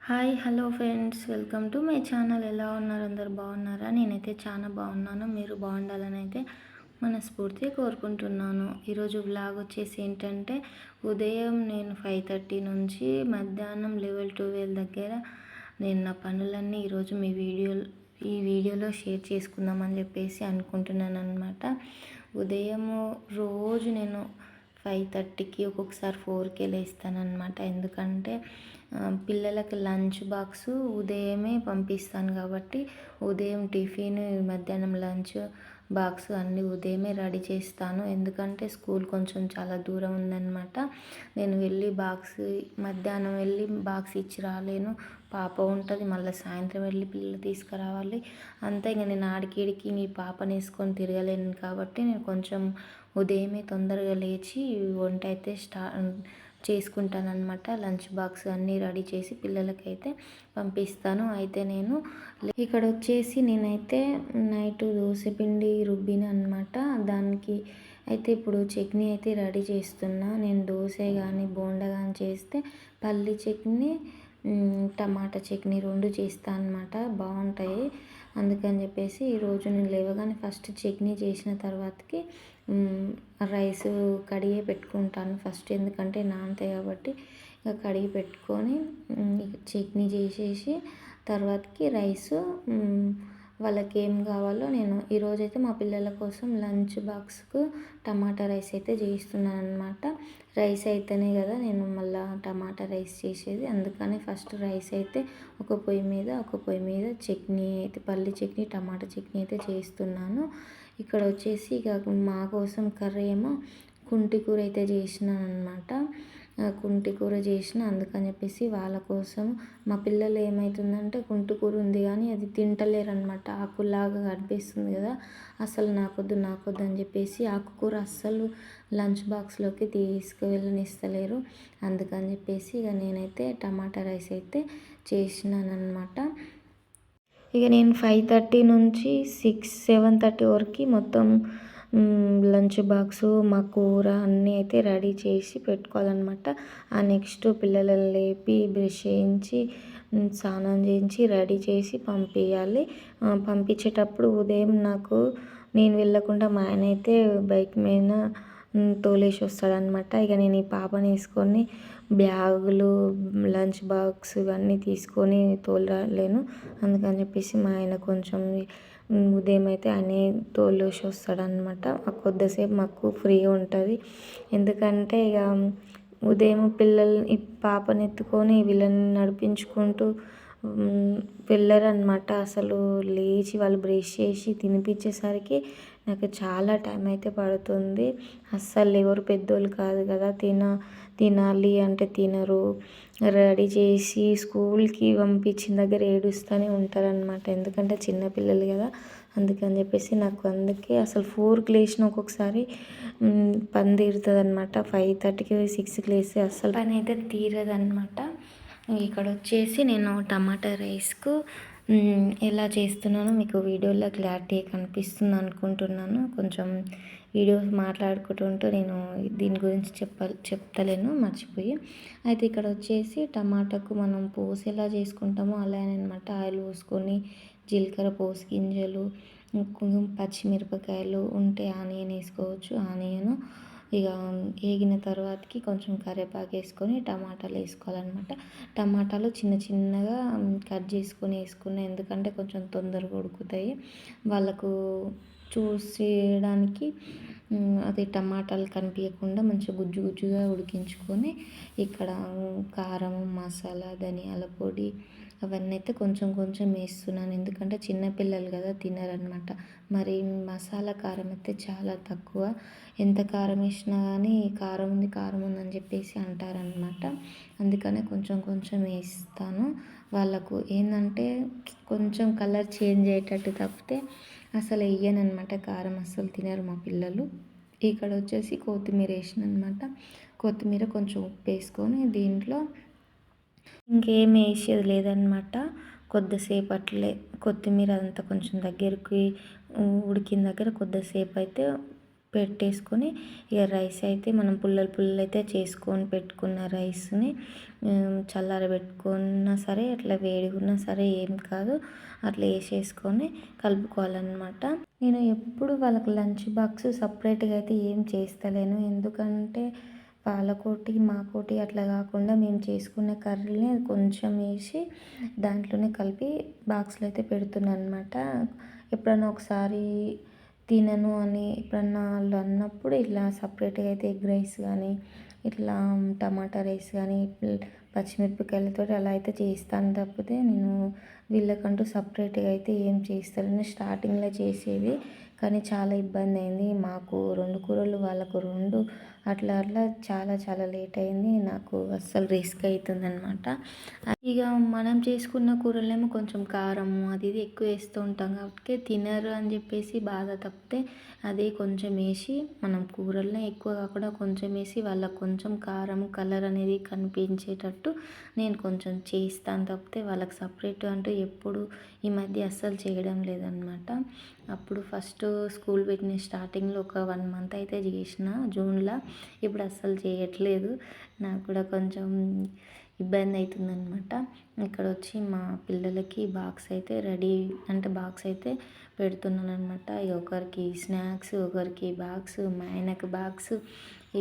Hi hello friends, welcome to my channel. ఎలా ఉన్నారు? అందరు బాగున్నారా? నేనైతే చాలా బాగున్నాను. మీరు బాగుండాలని అయితే మనస్ఫూర్తిగా కోరుకుంటున్నాను. ఈరోజు వ్లాగ్ వచ్చేసి ఏంటంటే, ఉదయం నేను 5:30 నుంచి మధ్యాహ్నం 11-12 దగ్గర నేను నా పనులన్నీ ఈరోజు ఈ వీడియోలో షేర్ చేసుకుందామని చెప్పేసి అనుకుంటున్నాను అనమాట. ఉదయము రోజు నేను 5:30కి ఒక్కొక్కసారి 4కే లేస్తానన్నమాట. ఎందుకంటే పిల్లలకి లంచ్ బాక్సు ఉదయమే పంపిస్తాను కాబట్టి ఉదయం టిఫిన్, మధ్యాహ్నం లంచ్ బాక్స్ అన్నీ ఉదయమే రెడీ చేస్తాను. ఎందుకంటే స్కూల్ కొంచెం చాలా దూరం ఉందన్నమాట. నేను మధ్యాహ్నం వెళ్ళి బాక్స్ ఇచ్చి రాలేను. పాప ఉంటుంది, మళ్ళీ సాయంత్రం వెళ్ళి పిల్లలు తీసుకురావాలి. అంతా ఇంక నేను ఆడికిడికి ఈ పాపని వేసుకొని తిరగలేను కాబట్టి నేను కొంచెం ఉదయమే తొందరగా లేచి వంట అయితే చేసుకుంటాను అనమాట. లంచ్ బాక్స్ అన్నీ రెడీ చేసి పిల్లలకైతే పంపిస్తాను. అయితే నేను ఇక్కడ వచ్చేసి నేనైతే నైట్ దోశపిండి రుబ్బిన అనమాట. దానికి అయితే ఇప్పుడు చట్నీ అయితే రెడీ చేస్తున్నా. నేను దోశ కానీ బోండా కానీ చేస్తే పల్లి చట్నీ, టమాటా చట్నీ 2 చేస్తాను అనమాట. బాగుంటాయి. అందుకని చెప్పేసి ఈరోజు నేను లేవగానే ఫస్ట్ చట్నీ చేసిన తర్వాతకి రైస్ కడిగి పెట్టుకుంటాను ఫస్ట్. ఎందుకంటే నానతాయి కాబట్టి ఇక కడిగి పెట్టుకొని చట్నీ చేసేసి తర్వాతకి రైసు వాళ్ళకి ఏం కావాలో నేను ఈరోజైతే మా పిల్లల కోసం లంచ్ బాక్స్కు టమాటా రైస్ అయితే చేస్తున్నాను అనమాట. రైస్ అయితేనే కదా నేను మళ్ళీ టమాటా రైస్ చేసేది. అందుకని ఫస్ట్ రైస్ అయితే ఒక పొయ్యి మీద చట్నీ అయితే పల్లి చట్నీ, టమాటా చట్నీ అయితే చేస్తున్నాను. ఇక్కడ వచ్చేసి ఇక మా కోసం కర్రీ ఏమో కుంటి కూర అయితే చేసినాను అనమాట. కుంటి కూర చేసిన అందుకని చెప్పేసి వాళ్ళ కోసం. మా పిల్లలు ఏమవుతుందంటే కుంటి కూర ఉంది కానీ అది తింటలేరు అనమాట. ఆకులాగా కనిపిస్తుంది కదా, అసలు నాకొద్దు అని చెప్పేసి ఆకుకూర అస్సలు లంచ్ బాక్స్లోకి తీసుకువెళ్ళనిస్తలేరు. అందుకని చెప్పేసి ఇక నేనైతే టమాటా రైస్ అయితే చేసినాను అనమాట. ఇక నేను 5:30 నుంచి 7:30 వరకు మొత్తం లంచ్ బాక్సు, మా కూర అన్నీ అయితే రెడీ చేసి పెట్టుకోవాలన్నమాట. నెక్స్ట్ పిల్లలను లేపి బ్రష్ చేయించి స్నానం చేయించి రెడీ చేసి పంపించాలి. పంపించేటప్పుడు ఉదయం నేను వెళ్ళకుండా మా ఆయన అయితే బైక్ మీద తోలేసి వస్తాడనమాట. ఇక నేను ఈ పాపని వేసుకొని బ్యాగులు, లంచ్ బాక్స్ ఇవన్నీ తీసుకొని తోలలేను. అందుకని చెప్పేసి మా ఆయన కొంచెం ఉదయం అయితే ఆయనే తోలేసి వస్తాడనమాట. కొద్దిసేపు మాకు ఫ్రీగా ఉంటుంది. ఎందుకంటే ఇక ఉదయం ఈ పాపని ఎత్తుకొని వీళ్ళని నడిపించుకుంటూ వెళ్ళరనమాట. అసలు లేచి వాళ్ళు బ్రష్ చేసి తినిపించేసరికి నాకు చాలా టైం అయితే పడుతుంది. అస్సలు ఎవరు పెద్దోళ్ళు కాదు కదా, తినాలి అంటే తినరు. రెడీ చేసి స్కూల్కి పంపించిన దగ్గర ఏడుస్తూనే ఉంటారనమాట. ఎందుకంటే చిన్నపిల్లలు కదా, అందుకని చెప్పేసి అందుకే అసలు 4కి లేచిన ఒక్కొక్కసారి పని తీరుతుంది అనమాట. 5:30కి 6కి లేస్తే అస్సలు పని అయితే తీరదనమాట. ఇక్కడ వచ్చేసి నేను టమాటా రైస్కు ఎలా చేస్తున్నానో మీకు వీడియోలో క్లారిటీ కనిపిస్తుంది అనుకుంటున్నాను. కొంచెం వీడియోస్ మాట్లాడుకుంటూ నేను దీని గురించి చెప్తలేను మర్చిపోయి. అయితే ఇక్కడ వచ్చేసి టమాటాకు మనం పోసి ఎలా చేసుకుంటామో అలానే అనమాట. ఆయిల్ పోసుకొని జీలకర్ర, పోసి గింజలు, పచ్చిమిరపకాయలు ఉంటే ఆనియన్ వేసుకోవచ్చు. ఆనియన్ ఇక వేగిన తర్వాతకి కొంచెం కరివేపాకు వేసుకొని టమాటాలు వేసుకోవాలన్నమాట. టమాటాలు చిన్న చిన్నగా కట్ చేసుకొని వేసుకున్నాను. ఎందుకంటే కొంచెం తొందరగా ఉడుకుతాయి. వాళ్ళకు చూసేయడానికి అది టమాటాలు కనిపించకుండా మంచిగా గుజ్జుగా ఉడికించుకొని ఇక్కడ కారం, మసాలా, ధనియాల పొడి అవన్నీ అయితే కొంచెం వేస్తున్నాను. ఎందుకంటే చిన్నపిల్లలు కదా, తినరనమాట. మరి మసాలా కారం అయితే చాలా తక్కువ. ఎంత కారం వేసినా కానీ కారం ఉందని చెప్పేసి అంటారనమాట. అందుకనే కొంచెం వేస్తాను. వాళ్ళకు ఏంటంటే కొంచెం కలర్ చేంజ్ అయ్యేటట్టు తప్పితే అసలు వేయనమాట. కారం అస్సలు తినరు మా పిల్లలు. ఇక్కడ వచ్చేసి కొత్తిమీర వేసిన అనమాట. కొత్తిమీర కొంచెం ఉప్పు వేసుకొని దీంట్లో ఇంకేం వేసేది లేదనమాట. కొద్దిసేపు కొత్తిమీర అంతా కొంచెం దగ్గరికి ఉడికిన దగ్గర కొద్దిసేపు అయితే పెట్టేసుకొని ఇక రైస్ అయితే మనం పుల్లలు పుల్లలు అయితే చేసుకొని పెట్టుకున్న రైస్ని చల్లారబెట్టుకున్నా సరే అట్లా వేడిగున్నా సరే ఏం కాదు, అట్లా వేసేసుకొని కలుపుకోవాలన్నమాట. నేను ఎప్పుడు వాళ్ళకి లంచ్ బాక్స్ సపరేట్గా అయితే ఏం చేస్తలేను, ఎందుకంటే వాళ్ళకోటి మాకోటి అట్లా కాకుండా మేము చేసుకున్న కర్రీని కొంచెం వేసి దాంట్లోనే కలిపి బాక్స్లో అయితే పెడుతున్నాను అనమాట. ఎప్పుడన్నా ఒకసారి తినను అని ఎప్పుడన్నా వాళ్ళు అన్నప్పుడు ఇట్లా సపరేట్గా అయితే ఎగ్ రైస్ కానీ ఇట్లా టమాటా రైస్ కానీ పచ్చిమిరపకాయలతో అలా అయితే చేస్తాను తప్పితే నేను వీళ్ళకంటూ సపరేట్గా అయితే ఏం చేస్తాను. స్టార్టింగ్లో చేసేది కానీ చాలా ఇబ్బంది అయింది, మాకు 2 కూరలు వాళ్ళకు 2 అట్లా అట్లా చాలా చాలా లేట్ అయింది, నాకు అస్సలు రిస్క్ అవుతుందన్నమాట. ఇక మనం చేసుకున్న కూరలేమో కొంచెం కారం అది ఇది ఎక్కువ వేస్తూ ఉంటాం కాబట్టి తినరు అని చెప్పేసి బాధ తప్పితే అదే కొంచెం వేసి మనం కూరల్లో ఎక్కువ కాకుండా కొంచెం వేసి వాళ్ళకు కొంచెం కారం కలర్ అనేది కనిపించేటట్టు నేను కొంచెం చేస్తాను తప్పితే వాళ్ళకి సపరేట్ అంటూ ఎప్పుడు ఈ మధ్య అస్సలు చేయడం లేదనమాట. అప్పుడు ఫస్ట్ స్కూల్ పెట్టిన స్టార్టింగ్లో ఒక 1 మంత్ అయితే చేసిన జూన్లో, ఇప్పుడు అస్సలు చేయట్లేదు, నాకు కూడా కొంచెం ఇబ్బంది అవుతుందన్నమాట. ఇక్కడ వచ్చి మా పిల్లలకి బాక్స్ అయితే రెడీ అంటే బాక్స్ అయితే పెడుతున్నాను అనమాట. ఒకరికి స్నాక్స్, ఒకరికి బాక్స్, మా ఆయనకు బాక్స్,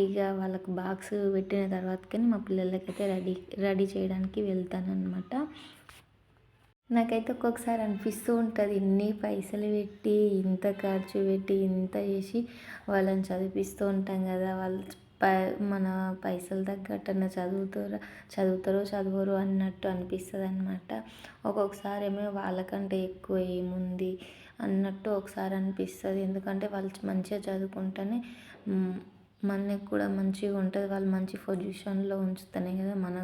ఇక వాళ్ళకు బాక్స్ పెట్టిన తర్వాత కానీ మా పిల్లలకైతే రెడీ చేయడానికి వెళ్తానన్నమాట. నాకైతే ఒక్కొక్కసారి అనిపిస్తూ ఉంటుంది, ఇన్ని పైసలు పెట్టి ఇంత ఖర్చు పెట్టి ఇంత చేసి వాళ్ళని చదివిస్తూ ఉంటాం కదా, వాళ్ళు మన పైసలు తగ్గట్టన్న చదువుతారో చదవరు అన్నట్టు అనిపిస్తుంది అనమాట. ఒక్కొక్కసారి ఏమో వాళ్ళకంటే ఎక్కువ ఏముంది అన్నట్టు ఒకసారి అనిపిస్తుంది, ఎందుకంటే వాళ్ళు మంచిగా చదువుకుంటేనే మనకి కూడా మంచిగా ఉంటుంది, వాళ్ళు మంచి పొజిషన్లో ఉంచుతానే కదా మన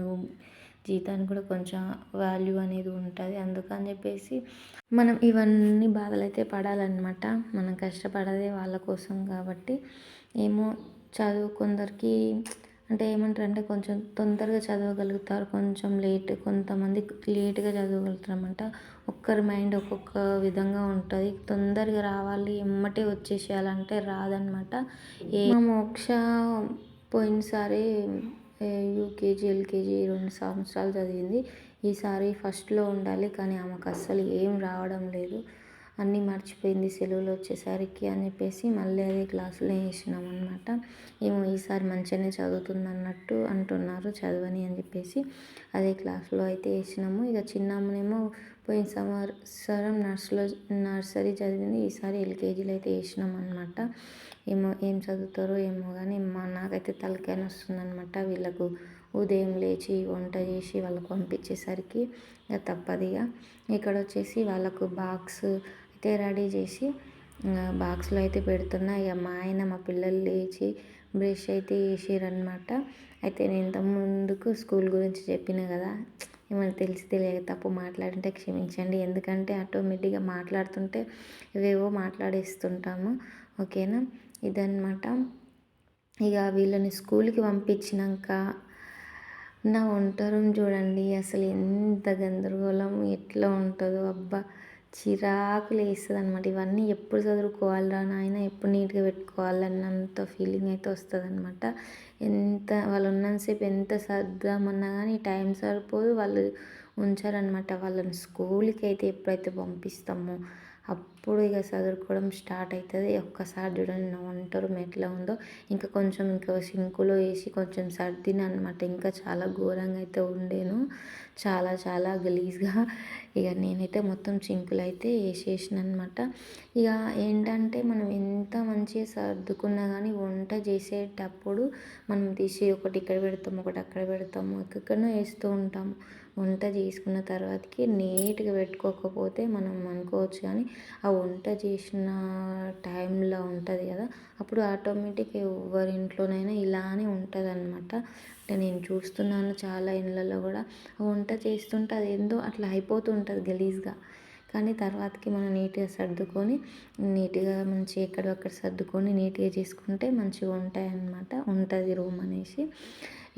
జీతానికి కూడా కొంచెం వాల్యూ అనేది ఉంటుంది. అందుకని చెప్పేసి మనం ఇవన్నీ బాధలు అయితే పడాలన్నమాట, మనం కష్టపడదే వాళ్ళ కోసం కాబట్టి. ఏమో చదువు కొందరికి అంటే ఏమంటారు అంటే కొంచెం తొందరగా చదవగలుగుతారు, కొంచెం కొంతమంది లేట్గా చదవగలుగుతారు అన్నమాట. ఒక్కరి మైండ్ ఒక్కొక్క విధంగా ఉంటుంది, తొందరగా రావాలి ఎమ్మటే వచ్చేసేయాలంటే రాదనమాట. మా మోక్ష పోయినసారి యూకేజీ ఎల్కేజీ 2 సంవత్సరాలు చదివింది, ఈసారి ఫస్ట్లో ఉండాలి కానీ ఆమెకు అస్సలు ఏం రావడం లేదు, అన్నీ మర్చిపోయింది సెలవులు వచ్చేసరికి అని చెప్పేసి మళ్ళీ అదే క్లాసులో వేసినాం అనమాట. ఏమో ఈసారి మంచిగానే చదువుతుంది అన్నట్టు అంటున్నారు, చదవని అని చెప్పేసి అదే క్లాస్లో అయితే వేసినాము. ఇక చిన్నమ్మనేమో పోయిన సంవత్సరం నర్సరీ చదివింది, ఈసారి ఎల్కేజీలో అయితే వేసినాం అనమాట. ఏం చదువుతారో ఏమో కానీ నాకైతే తలకాయ వస్తుందన్నమాట, వీళ్ళకు ఉదయం లేచి వంట చేసి వాళ్ళకు పంపించేసరికి ఇక తప్పదిగా. ఇక్కడ వచ్చేసి వాళ్ళకు బాక్స్ అయితే రెడీ చేసి బాక్స్లో అయితే పెడుతున్నా. ఇక మా ఆయన మా పిల్లలు లేచి బ్రష్ అయితే చేసిరనమాట. అయితే నేను ఇంతకుముందుకు స్కూల్ గురించి చెప్పిన కదా, ఏమైనా తెలియక తప్పు మాట్లాడుంటే క్షమించండి, ఎందుకంటే ఆటోమేటిక్గా మాట్లాడుతుంటే ఇవేవో మాట్లాడేస్తుంటాము, ఓకేనా. ఇదన్నమాట. ఇక వీళ్ళని స్కూల్కి పంపించినాక నా వంట రూమ్ చూడండి అసలు ఎంత గందరగోళం ఎట్లా ఉంటుందో, అబ్బా చిరాకు లేస్తుంది అనమాట. ఇవన్నీ ఎప్పుడు చదువుకోవాలా నాయన, ఎప్పుడు నీట్గా పెట్టుకోవాలన్నంత ఫీలింగ్ అయితే వస్తుంది అనమాట. వాళ్ళు ఉన్నంతసేపు ఎంత సర్దామన్నా కానీ టైం సరిపోదు, వాళ్ళు ఉంచారనమాట. వాళ్ళని స్కూల్కి అయితే ఎప్పుడైతే పంపిస్తామో అప్పుడు ఇక చదువుకోవడం స్టార్ట్ అవుతుంది. ఒక్కసారి చూడండి నా వంట రూమ్ ఎట్లా ఉందో, ఇంకా సింకులో వేసి కొంచెం సర్దిన అనమాట, ఇంకా చాలా ఘోరంగా అయితే ఉండేను, చాలా చాలా గలీజ్గా. ఇక నేనైతే మొత్తం సింకులు అయితే వేసేసిన అనమాట. ఇక ఏంటంటే మనం ఎంత మంచిగా సర్దుకున్నా కానీ వంట చేసేటప్పుడు మనం తీసి ఒకటి ఇక్కడ పెడతాము, ఒకటి అక్కడ పెడతాము, ఎక్కడెక్కడనో వేస్తూ ఉంటాము. వంట చేసుకున్న తర్వాతకి నీట్గా పెట్టుకోకపోతే మనం అనుకోవచ్చు కానీ ఆ వంట చేసిన టైంలో ఉంటుంది కదా, అప్పుడు ఆటోమేటిక్గా ఎవరింట్లోనైనా ఇలానే ఉంటుంది అనమాట. అంటే నేను చూస్తున్నాను చాలా ఇళ్ళల్లో కూడా వంట చేస్తుంటే అది ఏందో అట్లా అయిపోతుంటుంది గలీజ్గా, కానీ తర్వాతకి మనం నీట్గా సర్దుకొని నీట్గా మంచిగా ఎక్కడక్కడ సర్దుకొని నీట్గా చేసుకుంటే మంచిగా ఉంటాయి అన్నమాట, ఉంటుంది రూమ్ అనేసి.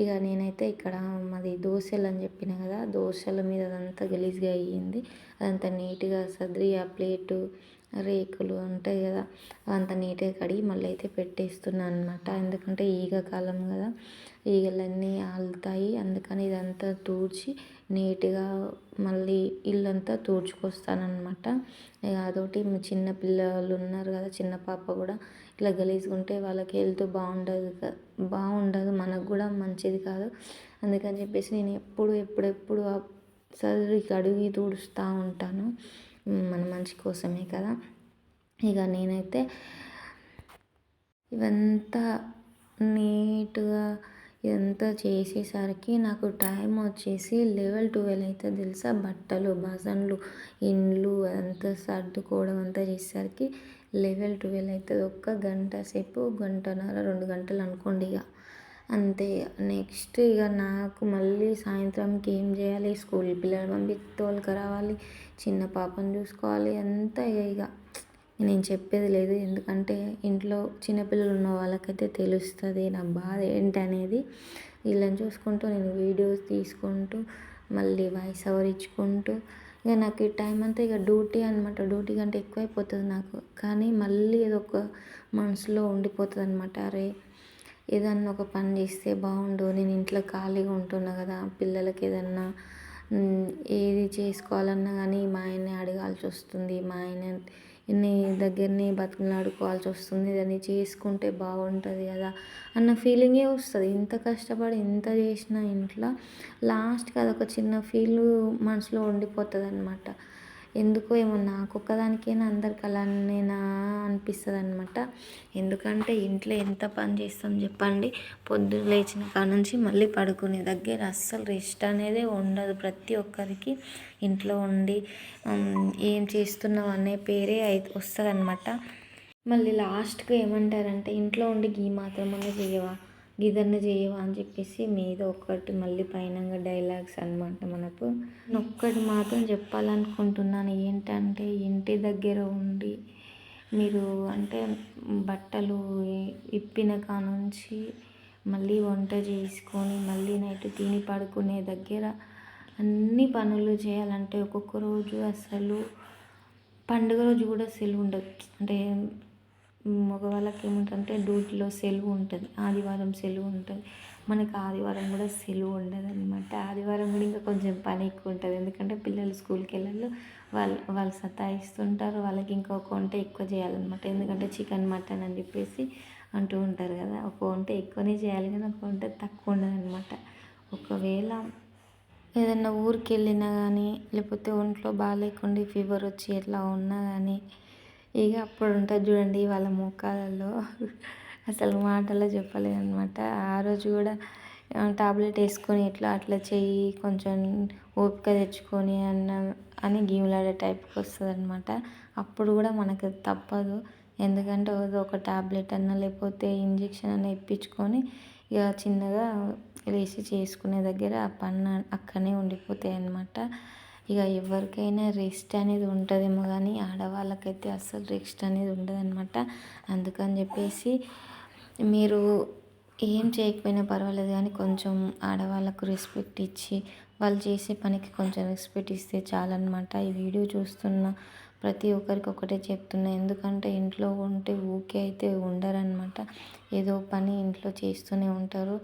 ఇక నేనైతే ఇక్కడ మాది దోశలు అని చెప్పిన కదా, దోశల మీద అదంతా గలీజ్గా అయ్యింది, అదంతా నీట్గా సర్ది ఆ ప్లేటు రేకులు ఉంటాయి కదా, అవంతా నీట్గా కడిగి మళ్ళీ అయితే పెట్టేస్తున్నాను అనమాట. ఎందుకంటే ఈగ కాలం కదా, ఈగలన్నీ ఆలుతాయి. అందుకని ఇదంతా తూడ్చి నీట్గా మళ్ళీ ఇల్లంతా తూడ్చుకొస్తానమాట. ఇక అదొకటి చిన్న పిల్లలు ఉన్నారు కదా, చిన్న పాప కూడా ఇట్లా గలీజ్గా ఉంటే వాళ్ళకి హెల్త్ బాగుండదు, మనకు కూడా మంచిది కాదు. అందుకని చెప్పేసి నేను ఎప్పుడెప్పుడు సర్రి కడిగి తుడుస్తూ ఉంటాను, మన మంచి కోసమే కదా. ఇక నేనైతే ఇవంతా నీట్గా ఇదంతా చేసేసరికి నాకు టైం వచ్చేసి 11-12 అవుతుంది తెలుసా. బట్టలు, బాసన్లు, ఇండ్లు అదంతా సర్దుకోవడం అంతా చేసేసరికి 11-12 అవుతుంది. ఒక్క గంట సేపు, గంటన్నర 2 గంటలు అనుకోండి ఇక అంతే. నెక్స్ట్ ఇక నాకు మళ్ళీ సాయంత్రంకి ఏం చేయాలి, స్కూల్ పిల్లలు పంపించి రావాలి, చిన్న పాపను చూసుకోవాలి, అంతా ఇక నేను చెప్పేది లేదు. ఎందుకంటే ఇంట్లో చిన్నపిల్లలు ఉన్న వాళ్ళకైతే తెలుస్తుంది నా బాధ ఏంటనేది. వీళ్ళని చూసుకుంటూ నేను వీడియోస్ తీసుకుంటూ మళ్ళీ వాయిస్ ఓవర్ ఇచ్చుకుంటూ ఇక నాకు ఈ టైం అంతా ఇక డ్యూటీ అనమాట. డ్యూటీ కంటే ఎక్కువైపోతుంది నాకు. కానీ మళ్ళీ ఏదో ఒక మనసులో ఉండిపోతుంది అనమాట, అరే ఏదన్నా ఒక పని చేస్తే బాగుండు, నేను ఇంట్లో ఖాళీగా ఉంటున్నా కదా, పిల్లలకి ఏదన్నా ఏది చేసుకోవాలన్నా కానీ మా ఆయన్ని అడగాల్సి వస్తుంది, మా ఆయన దగ్గరనే బతిమలాడుకోవాల్సి వస్తుంది, దాన్ని చేసుకుంటే బాగుంటుంది కదా అన్న ఫీలింగే వస్తుంది. ఇంత కష్టపడి ఎంత చేసినా ఇంట్లో లాస్ట్కి అదొక చిన్న ఫీల్ మనసులో ఉండిపోతుంది అనమాట. ఎందుకో ఏమో నాకొక్కదానికైనా అందరికి అలానేనా అనిపిస్తుంది అనమాట. ఎందుకంటే ఇంట్లో ఎంత పని చేస్తాం చెప్పండి, పొద్దున్న లేచిన కాడ నుంచి మళ్ళీ పడుకునే దగ్గర అస్సలు రెస్ట్ అనేది ఉండదు. ప్రతి ఒక్కరికి ఇంట్లో ఉండి ఏం చేస్తున్నావు అనే పేరే వస్తుంది అనమాట. మళ్ళీ లాస్ట్కి ఏమంటారంటే ఇంట్లో ఉండి గీ మాత్రమన్నా చేయవా, గిదన్న చేయవా అని చెప్పేసి మీద ఒక్కటి మళ్ళీ పైన డైలాగ్స్ అనమాట మనకు. ఒక్కటి మాత్రం చెప్పాలనుకుంటున్నాను ఏంటంటే, ఇంటి దగ్గర ఉండి మీరు అంటే బట్టలు ఇప్పిన కానుంచి మళ్ళీ వంట చేసుకొని మళ్ళీ నైట్ తిని పడుకునే దగ్గర అన్ని పనులు చేయాలంటే ఒక్కొక్క రోజు అసలు పండుగ రోజు కూడా సెలవు ఉండదు. అంటే మగవాళ్ళకి ఏముంటుందంటే డ్యూటీలో సెలవు ఉంటుంది, ఆదివారం సెలవు ఉంటుంది. మనకి ఆదివారం కూడా సెలవు ఉండదు అనమాట. ఆదివారం కూడా ఇంకా కొంచెం పని ఎక్కువ ఉంటుంది. ఎందుకంటే పిల్లలు స్కూల్కి వెళ్ళాలి, వాళ్ళు సతాయిస్తుంటారు, వాళ్ళకి ఇంకొక వంట ఎక్కువ చేయాలన్నమాట. ఎందుకంటే చికెన్ మటన్ అని చెప్పేసి అంటూ ఉంటారు కదా, ఒక వంట ఎక్కువనే చేయాలి కానీ ఒక వంట తక్కువ ఉండదు అనమాట. ఒకవేళ ఏదన్నా ఊరికి వెళ్ళినా కానీ, లేకపోతే ఒంట్లో బాగాలేకుండా ఫీవర్ వచ్చి ఎట్లా ఉన్నా కానీ ఇక అప్పుడు ఉంటుంది చూడండి వాళ్ళ ముఖాలలో అసలు మాటల్లో చెప్పలేదన్నమాట. ఆ రోజు కూడా టాబ్లెట్ వేసుకొని ఎట్లా అట్లా చెయ్యి కొంచెం ఓపిక తెచ్చుకొని అని గీములాడే టైప్కి వస్తుంది అనమాట. అప్పుడు కూడా మనకు తప్పదు. ఎందుకంటే ఒక టాబ్లెట్ అన్నా లేకపోతే ఇంజెక్షన్ అన్నా ఇప్పించుకొని ఇక చిన్నగా లేచి చేసుకునే దగ్గర ఆ పని అక్కడనే ఉండిపోతాయి అన్నమాట. ఇక ఎవరికైనా రెస్ట్ అనేది ఉంటుందేమో కానీ ఆడవాళ్ళకైతే అస్సలు రెస్ట్ అనేది ఉండదన్నమాట. అందుకని చెప్పేసి మీరు ఏం చేయకపోయినా పర్వాలేదు కానీ కొంచెం ఆడవాళ్ళకు రెస్పెక్ట్ ఇచ్చి వాళ్ళు చేసే పనికి కొంచెం రెస్పెక్ట్ ఇస్తే చాలన్నమాట. ఈ వీడియో చూస్తున్న ప్రతి ఒక్కరికి ఒకటే చెప్తున్నా, ఎందుకంటే ఇంట్లో ఉంటే ఊకే అయితే ఉండరనమాట. ఏదో పని ఇంట్లో చేస్తూనే ఉంటారు.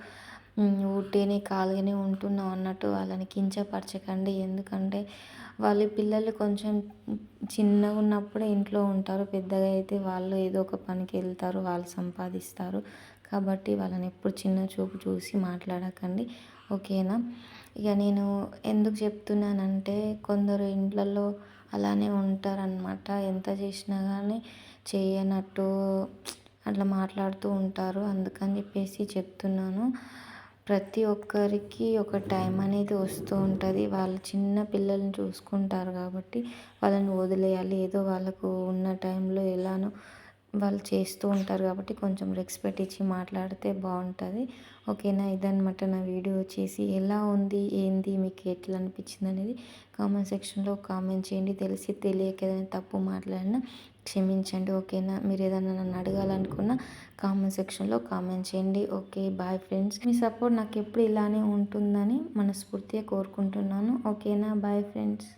ఊరికేనే ఖాళీగానే ఉంటున్నాం అన్నట్టు వాళ్ళని కించపరచకండి. ఎందుకంటే వాళ్ళ పిల్లలు కొంచెం చిన్నగా ఉన్నప్పుడే ఇంట్లో ఉంటారు, పెద్దగా అయితే వాళ్ళు ఏదో ఒక పనికి వెళ్తారు, వాళ్ళు సంపాదిస్తారు. కాబట్టి వాళ్ళని ఎప్పుడు చిన్న చూపు చూసి మాట్లాడకండి, ఓకేనా. ఇక నేను ఎందుకు చెప్తున్నానంటే కొందరు ఇండ్లలో అలానే ఉంటారనమాట. ఎంత చేసినా కానీ చేయనట్టు అట్లా మాట్లాడుతూ ఉంటారు. అందుకని చెప్పేసి చెప్తున్నాను. ప్రతి ఒక్కరికి ఒక టైం అనేది వస్తూ ఉంటుంది. వాళ్ళు చిన్న పిల్లల్ని చూసుకుంటారు కాబట్టి వాళ్ళని వదిలేయాలి. ఏదో వాళ్ళకు ఉన్న టైంలో ఎలానో వాళ్ళు చేస్తూ ఉంటారు కాబట్టి కొంచెం రెస్పెక్ట్ ఇచ్చి మాట్లాడితే బాగుంటుంది, ఓకేనా. ఇదన్నమాట నా వీడియో వచ్చేసి. ఎలా ఉంది ఏంది మీకు ఎట్లా అనిపించింది అనేది కామెంట్ సెక్షన్లో కామెంట్ చేయండి. తెలిసి తెలియక ఏదైనా తప్పు మాట్లాడినా క్షమించండి, ఓకేనా. మీరు ఏదైనా నన్ను అడగాలనుకున్నా కామెంట్ సెక్షన్లో కామెంట్ చేయండి. Okay, bye friends. మీ సపోర్ట్ నాకు ఎప్పుడు ఇలానే ఉంటుందని మనస్ఫూర్తిగా కోరుకుంటున్నాను, ఓకేనా. Bye friends.